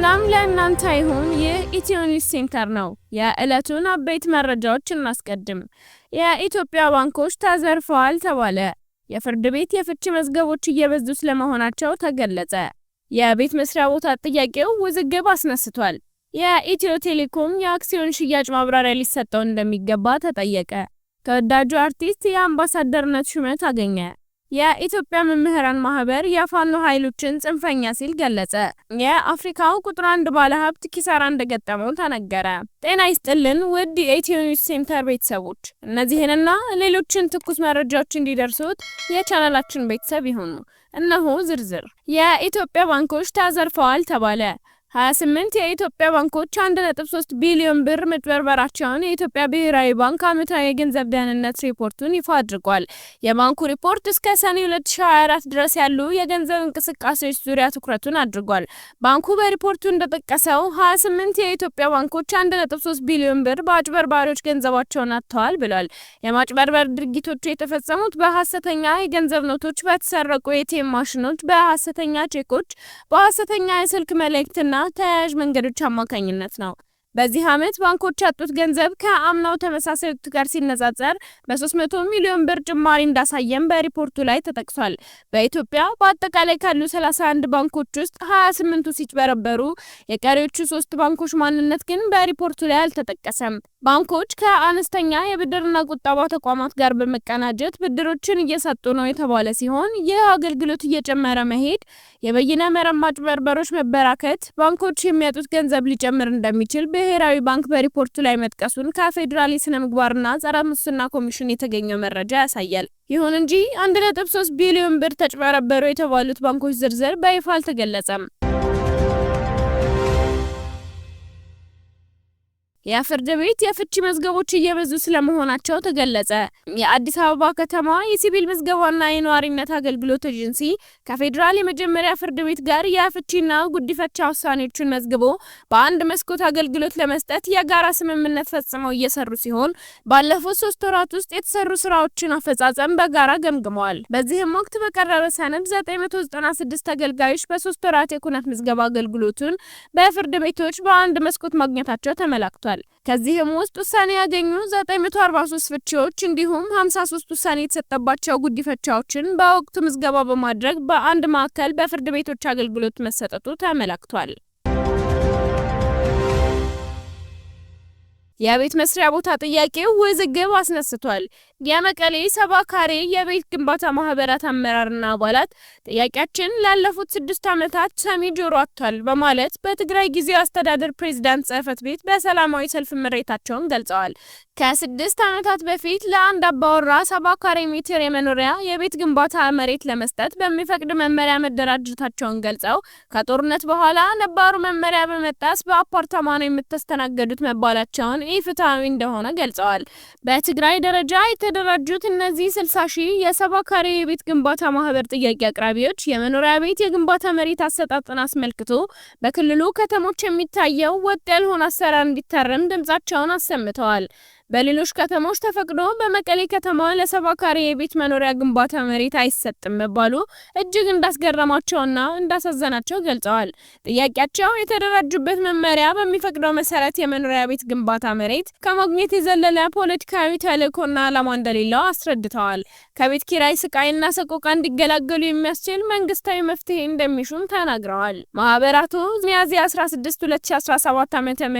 ሰላም ለእናንተ ይሁን። ይህ ኢትዮ ኒውስ ሴንተር ነው። የዕለቱን አበይት መረጃዎች እናስቀድም። የኢትዮጵያ ባንኮች ተዘርፈዋል ተባለ። የፍርድ ቤት የፍቺ መዝገቦች እየበዙ ስለመሆናቸው ተገለጸ። የቤት መስሪያ ቦታ ጥያቄው ውዝግብ አስነስቷል። የኢትዮ ቴሌኮም የአክሲዮን ሽያጭ ማብራሪያ ሊሰጠው እንደሚገባ ተጠየቀ። ተወዳጁ አርቲስት የአምባሳደርነት ሹመት አገኘ። የኢትዮጵያ መምህራን ማህበር የፋኖ ኃይሎችን ጽንፈኛ ሲል ገለጸ። የአፍሪካው ቁጥር 1 ባለሀብት ኪሳራ እንደገጠመው ተነገረ። ጤና ይስጥልን ውድ የኢትዮ ኒውስ ሴንተር ቤተሰቦች፣ እነዚህንና ሌሎችን ትኩስ መረጃዎች እንዲደርሱት የቻናላችን ቤተሰብ ይሁኑ። እነሆ ዝርዝር። የኢትዮጵያ ባንኮች ተዘርፈዋል ተባለ። 28 የኢትዮጵያ ባንኮች 1.3 ቢሊዮን ብር መጭበርበራቸውን የኢትዮጵያ ብሔራዊ ባንክ ዓመታዊ የገንዘብ ደህንነት ሪፖርቱን ይፋ አድርጓል። የባንኩ ሪፖርት እስከ ሰኔ 2024 ድረስ ያሉ የገንዘብ እንቅስቃሴዎች ዙሪያ ትኩረቱን አድርጓል። ባንኩ በሪፖርቱ እንደጠቀሰው 28 የኢትዮጵያ ባንኮች 1.3 ቢሊዮን ብር በአጭበርባሪዎች ገንዘባቸውን አጥተዋል ብሏል። የማጭበርበር ድርጊቶቹ የተፈጸሙት በሐሰተኛ የገንዘብ ኖቶች፣ በተሰረቁ የኤቲኤም ማሽኖች፣ በሐሰተኛ ቼኮች፣ በሐሰተኛ የስልክ መልእክትና ተያያዥ መንገዶች አማካኝነት ነው። በዚህ ዓመት ባንኮች ያጡት ገንዘብ ከአምናው ተመሳሳይ ወቅት ጋር ሲነጻጸር በ300 ሚሊዮን ብር ጭማሪ እንዳሳየም በሪፖርቱ ላይ ተጠቅሷል። በኢትዮጵያ በአጠቃላይ ካሉ 31 ባንኮች ውስጥ 28ቱ ሲጭበረበሩ የቀሪዎቹ 3 ባንኮች ማንነት ግን በሪፖርቱ ላይ አልተጠቀሰም። ባንኮች ከአነስተኛ የብድርና ቁጠባ ተቋማት ጋር በመቀናጀት ብድሮችን እየሰጡ ነው የተባለ ሲሆን ይህ አገልግሎት እየጨመረ መሄድ የበይነ መረብ ማጭበርበሮች መበራከት ባንኮች የሚያጡት ገንዘብ ሊጨምር እንደሚችል ብሔራዊ ባንክ በሪፖርቱ ላይ መጥቀሱን ከፌዴራል የሥነ ምግባርና ጸረ ሙስና ኮሚሽን የተገኘው መረጃ ያሳያል። ይሁን እንጂ 1.3 ቢሊዮን ብር ተጭበረበሩ የተባሉት ባንኮች ዝርዝር በይፋ አልተገለጸም። የፍርድ ቤት የፍቺ መዝገቦች እየበዙ ስለመሆናቸው ተገለጸ። የአዲስ አበባ ከተማ የሲቪል ምዝገባና የነዋሪነት አገልግሎት ኤጀንሲ ከፌዴራል የመጀመሪያ ፍርድ ቤት ጋር የፍቺና ጉዲፈቻ ውሳኔዎችን መዝግቦ በአንድ መስኮት አገልግሎት ለመስጠት የጋራ ስምምነት ፈጽመው እየሰሩ ሲሆን ባለፉት 3 ወራት ውስጥ የተሰሩ ስራዎችን አፈጻጸም በጋራ ገምግመዋል። በዚህም ወቅት በቀረበ ሰነድ 996 ተገልጋዮች በ3 ወራት የኩነት ምዝገባ አገልግሎቱን በፍርድ ቤቶች በአንድ መስኮት ማግኘታቸው ተመላክቷል። ከዚህም ውስጥ ውሳኔ ያገኙ 943 ፍቺዎች እንዲሁም 53 ውሳኔ የተሰጠባቸው ጉዲፈቻዎችን በወቅቱ ምዝገባ በማድረግ በአንድ ማዕከል በፍርድ ቤቶች አገልግሎት መሰጠቱ ተመላክቷል። የቤት መስሪያ ቦታ ጥያቄው ውዝግብ አስነስቷል። የመቀሌ 70 ካሬ የቤት ግንባታ ማህበራት አመራርና አባላት ጥያቄያችን ላለፉት 6 ዓመታት ሰሚ ጆሮ አጥቷል በማለት በትግራይ ጊዜያዊ አስተዳደር ፕሬዝዳንት ጽሕፈት ቤት በሰላማዊ ሰልፍ ምሬታቸውን ገልጸዋል። ከ6 ዓመታት በፊት ለአንድ አባወራ 70 ካሬ ሜትር የመኖሪያ የቤት ግንባታ መሬት ለመስጠት በሚፈቅድ መመሪያ መደራጀታቸውን ገልጸው ከጦርነት በኋላ ነባሩ መመሪያ በመጣስ በአፓርታማ ነው የምትስተናገዱት መባላቸውን ኢፍትሐዊ እንደሆነ ገልጸዋል። በትግራይ ደረጃ የተደራጁት እነዚህ 60 ሺህ የ70 ካሬ የቤት ግንባታ ማህበር ጥያቄ አቅራቢዎች የመኖሪያ ቤት የግንባታ መሬት አሰጣጥን አስመልክቶ በክልሉ ከተሞች የሚታየው ወጥ ያልሆነ አሰራር እንዲታረም ድምጻቸውን አሰምተዋል። በሌሎች ከተሞች ተፈቅዶ በመቀሌ ከተማ ለ70 ካሬ የቤት መኖሪያ ግንባታ መሬት አይሰጥም መባሉ እጅግ እንዳስገረማቸውና እንዳሳዘናቸው ገልጸዋል። ጥያቄያቸው የተደራጁበት መመሪያ በሚፈቅደው መሰረት የመኖሪያ ቤት ግንባታ መሬት ከማግኘት የዘለለ ፖለቲካዊ ተልዕኮና ዓላማ እንደሌለው አስረድተዋል። ከቤት ኪራይ ስቃይና ሰቆቃ እንዲገላገሉ የሚያስችል መንግስታዊ መፍትሄ እንደሚሹም ተናግረዋል። ማህበራቱ ሚያዝያ 16 2017 ዓ.ም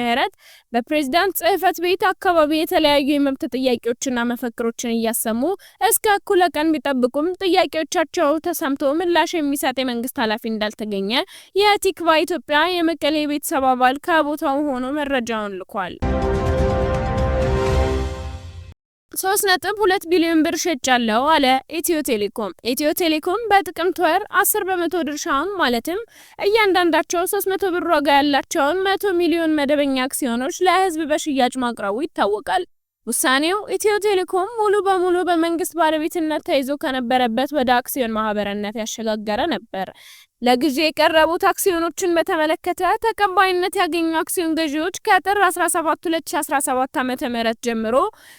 በፕሬዝዳንት ጽሕፈት ቤት አካባቢ የተለያዩ የመብት ጥያቄዎችና መፈክሮችን እያሰሙ እስከ እኩለ ቀን ቢጠብቁም ጥያቄዎቻቸው ተሰምቶ ምላሽ የሚሰጥ የመንግስት ኃላፊ እንዳልተገኘ የቲክቫ ኢትዮጵያ የመቀሌ ቤተሰብ አባል ከቦታው ሆኖ መረጃውን ልኳል። 3.2 ቢሊዮን ብር ሸጫለው አለ ኢትዮ ቴሌኮም። ኢትዮ ቴሌኮም በጥቅምት ወር 10 በመቶ ድርሻውን ማለትም እያንዳንዳቸው 300 ብር ዋጋ ያላቸውን 100 ሚሊዮን መደበኛ አክሲዮኖች ለህዝብ በሽያጭ ማቅረቡ ይታወቃል። ውሳኔው ኢትዮ ቴሌኮም ሙሉ በሙሉ በመንግስት ባለቤትነት ተይዞ ከነበረበት ወደ አክሲዮን ማህበርነት ያሸጋገረ ነበር። ለግዢ የቀረቡት አክሲዮኖችን በተመለከተ ተቀባይነት ያገኙ አክሲዮን ገዢዎች ከጥር 17 2017 ዓ.ም ጀምሮ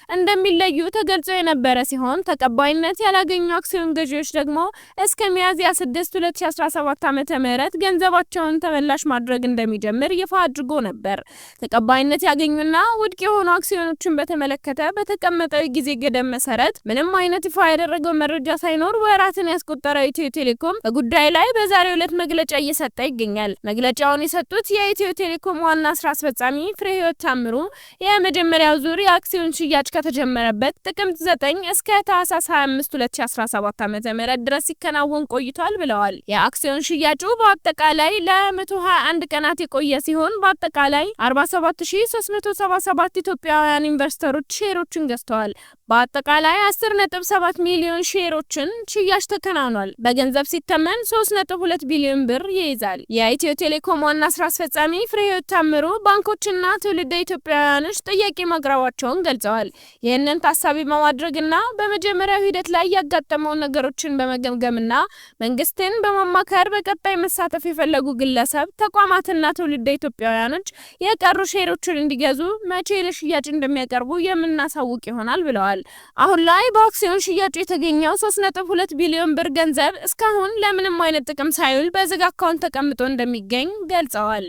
እንደሚለዩ ተገልጾ የነበረ ሲሆን ተቀባይነት ያላገኙ አክሲዮን ገዢዎች ደግሞ እስከ ሚያዝያ 6 2017 ዓ.ም ገንዘባቸውን ተመላሽ ማድረግ እንደሚጀምር ይፋ አድርጎ ነበር። ተቀባይነት ያገኙና ውድቅ የሆኑ አክሲዮኖችን በተመለከተ በተቀመጠው ጊዜ ገደብ መሰረት ምንም አይነት ይፋ ያደረገው መረጃ ሳይኖር ወራትን ያስቆጠረው ኢትዮ ቴሌኮም በጉዳዩ ላይ በዛሬው ዕለት መግለጫ እየሰጠ ይገኛል። መግለጫውን የሰጡት የኢትዮ ቴሌኮም ዋና ስራ አስፈጻሚ ፍሬህይወት ታምሩ የመጀመሪያው ዙር የአክሲዮን ሽያጭ ከተጀመረበት ጥቅምት 9 እስከ ታህሳስ 25 2017 ዓ.ም ድረስ ሲከናወን ቆይቷል ብለዋል። የአክሲዮን ሽያጩ በአጠቃላይ ለ121 ቀናት የቆየ ሲሆን በአጠቃላይ 47377 ኢትዮጵያውያን ኢንቨስተሮች ሼሮችን ገዝተዋል። በአጠቃላይ 10.7 ሚሊዮን ሼሮችን ሽያጭ ተከናውኗል። በገንዘብ ሲተመን 3.2 ቢሊዮን ብር ይይዛል። የኢትዮ ቴሌኮም ዋና ስራ አስፈጻሚ ፍሬህይወት ታምሩ ባንኮችና ትውልደ ኢትዮጵያውያኖች ጥያቄ ማቅረባቸውን ገልጸዋል። ይህንን ታሳቢ በማድረግና በመጀመሪያው ሂደት ላይ ያጋጠመው ነገሮችን በመገምገምና መንግስትን በማማከር በቀጣይ መሳተፍ የፈለጉ ግለሰብ ተቋማትና ትውልደ ኢትዮጵያውያኖች የቀሩ ሼሮችን እንዲገዙ መቼ ለሽያጭ እንደሚያቀርቡ የምናሳውቅ ይሆናል ብለዋል። አሁን ላይ በአክሲዮን ሽያጩ የተገኘው 3.2 ቢሊዮን ብር ገንዘብ እስካሁን ለምንም አይነት ጥቅም ሳይውል በዝግ አካውንት ተቀምጦ እንደሚገኝ ገልጸዋል።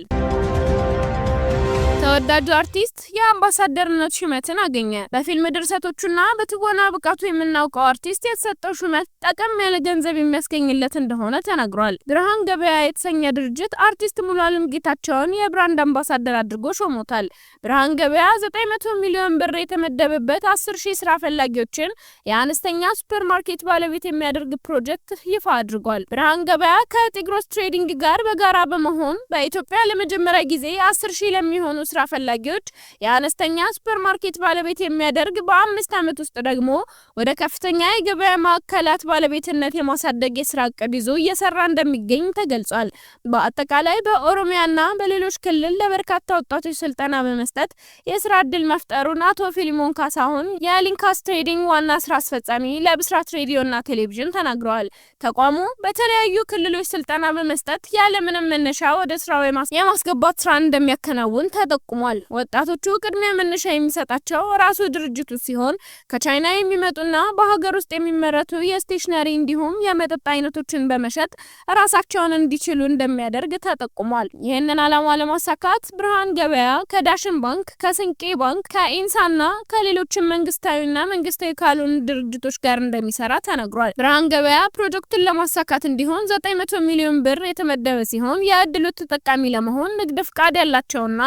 ተወዳጁ አርቲስት የአምባሳደርነት ሹመትን አገኘ። በፊልም ድርሰቶቹና በትወና ብቃቱ የምናውቀው አርቲስት የተሰጠው ሹመት ጠቀም ያለ ገንዘብ የሚያስገኝለት እንደሆነ ተናግሯል። ብርሃን ገበያ የተሰኘ ድርጅት አርቲስት ሙሉዓለም ጌታቸውን የብራንድ አምባሳደር አድርጎ ሾሞታል። ብርሃን ገበያ 900 ሚሊዮን ብር የተመደበበት 10,000 ስራ ፈላጊዎችን የአነስተኛ ሱፐርማርኬት ባለቤት የሚያደርግ ፕሮጀክት ይፋ አድርጓል። ብርሃን ገበያ ከቲግሮስ ትሬዲንግ ጋር በጋራ በመሆን በኢትዮጵያ ለመጀመሪያ ጊዜ 10,000 ለሚሆኑ ስራ ፈላጊዎች የአነስተኛ ሱፐርማርኬት ባለቤት የሚያደርግ በ5 ዓመት ውስጥ ደግሞ ወደ ከፍተኛ የገበያ ማዕከላት ባለቤትነት የማሳደግ የስራ እቅድ ይዞ እየሰራ እንደሚገኝ ተገልጿል። በአጠቃላይ በኦሮሚያና በሌሎች ክልል ለበርካታ ወጣቶች ስልጠና በመስጠት የስራ እድል መፍጠሩን አቶ ፊሊሞን ካሳሁን የሊንካስ ትሬዲንግ ዋና ስራ አስፈጻሚ ለብስራት ሬዲዮና ቴሌቪዥን ተናግረዋል። ተቋሙ በተለያዩ ክልሎች ስልጠና በመስጠት ያለምንም መነሻ ወደ ስራው የማስገባት ስራ እንደሚያከናውን ተጠቁሟል። ወጣቶቹ ቅድሚያ መነሻ የሚሰጣቸው ራሱ ድርጅቱ ሲሆን ከቻይና የሚመጡና በሀገር ውስጥ የሚመረቱ የስቴሽነሪ እንዲሁም የመጠጥ አይነቶችን በመሸጥ ራሳቸውን እንዲችሉ እንደሚያደርግ ተጠቁሟል። ይህንን ዓላማ ለማሳካት ብርሃን ገበያ ከዳሽን ባንክ፣ ከስንቄ ባንክ፣ ከኢንሳና ከሌሎችም መንግስታዊና መንግስታዊ ካልሆኑ ድርጅቶች ጋር እንደሚሰራ ተነግሯል። ብርሃን ገበያ ፕሮጀክቱን ለማሳካት እንዲሆን 900 ሚሊዮን ብር የተመደበ ሲሆን የእድሉ ተጠቃሚ ለመሆን ንግድ ፍቃድ ያላቸውና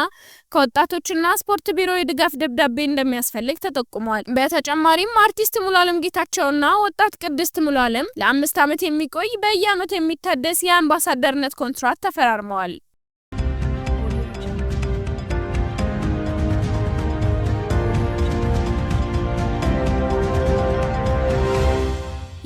ከወጣቶችና ስፖርት ቢሮ የድጋፍ ደብዳቤ እንደሚያስፈልግ ተጠቁሟል። በተጨማሪም አርቲስት ሙሉዓለም ጌታቸውና ወጣት ቅድስት ሙሉዓለም ለ5 ዓመት የሚቆይ በየዓመቱ የሚታደስ የአምባሳደርነት ኮንትራት ተፈራርመዋል።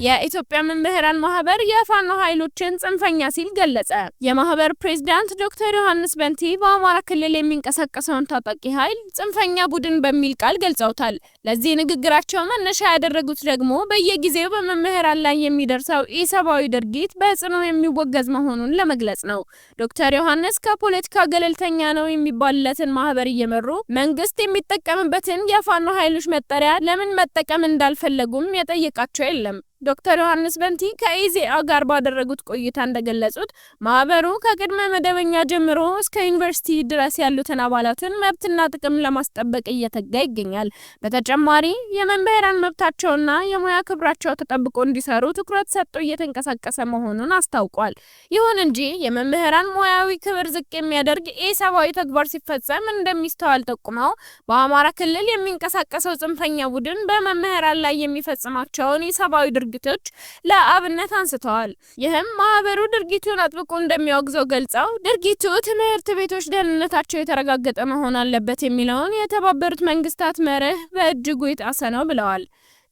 የኢትዮጵያ መምህራን ማህበር የፋኖ ኃይሎችን ጽንፈኛ ሲል ገለጸ። የማህበር ፕሬዝዳንት ዶክተር ዮሐንስ በንቲ በአማራ ክልል የሚንቀሳቀሰውን ታጣቂ ኃይል ጽንፈኛ ቡድን በሚል ቃል ገልጸውታል። ለዚህ ንግግራቸው መነሻ ያደረጉት ደግሞ በየጊዜው በመምህራን ላይ የሚደርሰው ኢሰብአዊ ድርጊት በጽኑ የሚወገዝ መሆኑን ለመግለጽ ነው። ዶክተር ዮሐንስ ከፖለቲካ ገለልተኛ ነው የሚባልለትን ማህበር እየመሩ መንግስት የሚጠቀምበትን የፋኖ ኃይሎች መጠሪያ ለምን መጠቀም እንዳልፈለጉም የጠየቃቸው የለም። ዶክተር ዮሐንስ በንቲ ከኢዜአ ጋር ባደረጉት ቆይታ እንደገለጹት ማህበሩ ከቅድመ መደበኛ ጀምሮ እስከ ዩኒቨርሲቲ ድረስ ያሉትን አባላትን መብትና ጥቅም ለማስጠበቅ እየተጋ ይገኛል። በተጨማሪ የመምህራን መብታቸውና የሙያ ክብራቸው ተጠብቆ እንዲሰሩ ትኩረት ሰጥቶ እየተንቀሳቀሰ መሆኑን አስታውቋል። ይሁን እንጂ የመምህራን ሙያዊ ክብር ዝቅ የሚያደርግ ኢሰብአዊ ተግባር ሲፈጸም እንደሚስተዋል ጠቁመው በአማራ ክልል የሚንቀሳቀሰው ጽንፈኛ ቡድን በመምህራን ላይ የሚፈጽማቸውን ኢሰብአዊ ድርጊቶች ለአብነት አንስተዋል። ይህም ማህበሩ ድርጊቱን አጥብቆ እንደሚያወግዘው ገልጸው ድርጊቱ ትምህርት ቤቶች ደህንነታቸው የተረጋገጠ መሆን አለበት የሚለውን የተባበሩት መንግስታት መርህ በእጅጉ የጣሰ ነው ብለዋል።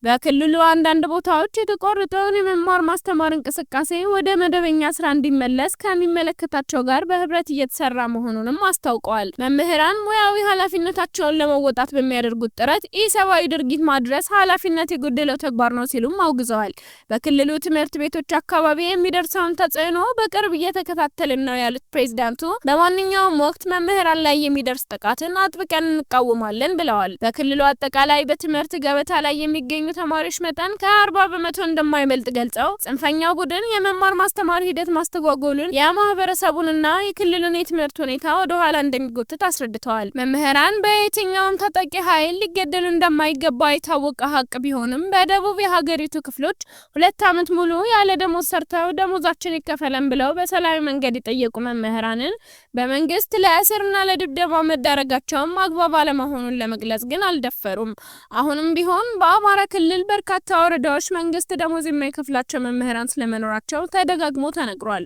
በክልሉ አንዳንድ ቦታዎች የተቋረጠውን የመማር ማስተማር እንቅስቃሴ ወደ መደበኛ ስራ እንዲመለስ ከሚመለከታቸው ጋር በህብረት እየተሰራ መሆኑንም አስታውቀዋል። መምህራን ሙያዊ ኃላፊነታቸውን ለመወጣት በሚያደርጉት ጥረት ኢሰብአዊ ድርጊት ማድረስ ኃላፊነት የጎደለው ተግባር ነው ሲሉም አውግዘዋል። በክልሉ ትምህርት ቤቶች አካባቢ የሚደርሰውን ተጽዕኖ በቅርብ እየተከታተልን ነው ያሉት ፕሬዝዳንቱ በማንኛውም ወቅት መምህራን ላይ የሚደርስ ጥቃትን አጥብቀን እንቃወማለን ብለዋል። በክልሉ አጠቃላይ በትምህርት ገበታ ላይ የሚገኙ ተማሪዎች መጠን ከ40% እንደማይበልጥ ገልጸው ጽንፈኛው ቡድን የመማር ማስተማር ሂደት ማስተጓጎሉን የማህበረሰቡንና የክልሉን የትምህርት ሁኔታ ወደ ኋላ እንደሚጎትት አስረድተዋል። መምህራን በየትኛውም ታጣቂ ኃይል ሊገደሉ እንደማይገባ የታወቀ ሀቅ ቢሆንም በደቡብ የሀገሪቱ ክፍሎች 2 ዓመት ሙሉ ያለ ደሞዝ ሰርተው ደሞዛችን ይከፈለን ብለው በሰላማዊ መንገድ የጠየቁ መምህራንን በመንግስት ለእስርና ለድብደባ መዳረጋቸውም አግባብ አለመሆኑን ለመግለጽ ግን አልደፈሩም። አሁንም ቢሆን በአማራ ክልል በርካታ ወረዳዎች መንግስት ደሞዝ የማይከፍላቸው መምህራን ስለመኖራቸው ተደጋግሞ ተነግሯል።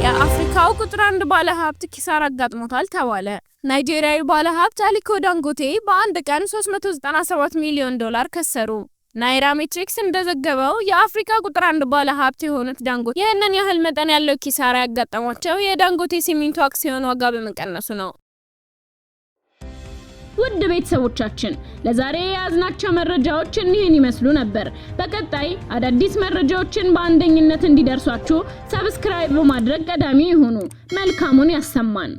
የአፍሪካው ቁጥር 1 ባለሀብት ኪሳራ አጋጥሞታል ተባለ። ናይጄሪያዊ ባለሀብት አሊኮ ዳንጎቴ በአንድ ቀን $397 ሚሊዮን ከሰሩ። ናይራሜትሪክስ እንደዘገበው የአፍሪካ ቁጥር 1 ባለሀብት የሆኑት ዳንጎቴ ይህንን ያህል መጠን ያለው ኪሳራ ያጋጠማቸው የዳንጎቴ ሲሚንቶ አክሲዮን ዋጋ በመቀነሱ ነው። ውድ ቤተሰቦቻችን ለዛሬ የያዝናቸው መረጃዎች እኒህን ይመስሉ ነበር። በቀጣይ አዳዲስ መረጃዎችን በአንደኝነት እንዲደርሷችሁ ሰብስክራይብ በማድረግ ቀዳሚ ይሁኑ። መልካሙን ያሰማን።